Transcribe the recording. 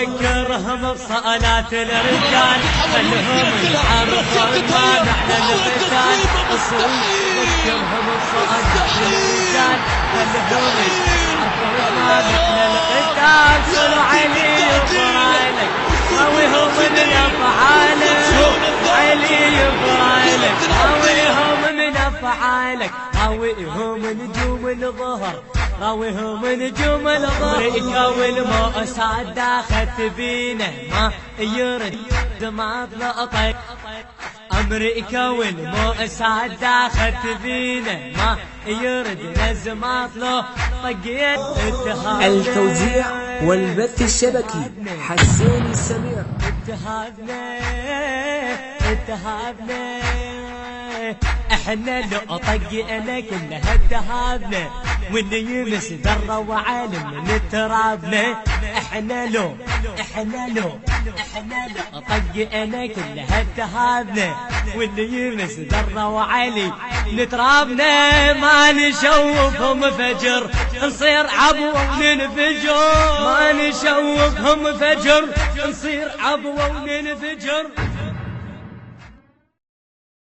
وذكرهم بصالات الرجال خلهم يعرفون ما معنى القتال اصول ذكرهم بصالات الرجال خلهم يعرفون ما معنى القتال صلوا علي وفرالك هويهم من افعالك علي وفرالك هويهم من افعالك هويهم نجوم الظهر راويهم نجوم الظهر امريكا والمؤسسات داخت بينا ما يرد ما طلقت امريكا والمؤسسات داخت بينا ما يرد نزمات له طقيت التوزيع والبث الشبكي حسين السمير. اتهابنا احنا لو طقينا كلها اتهابنا واللي يمس ذره وعالم من ترابنا احنا لو طقينا كلها اتهابنا واللي يمس ذره وعلي نترابنا ما نشوفهم فجر نصير عبوة وننفجر ما نشوفهم فجر نصير عبوة وننفجر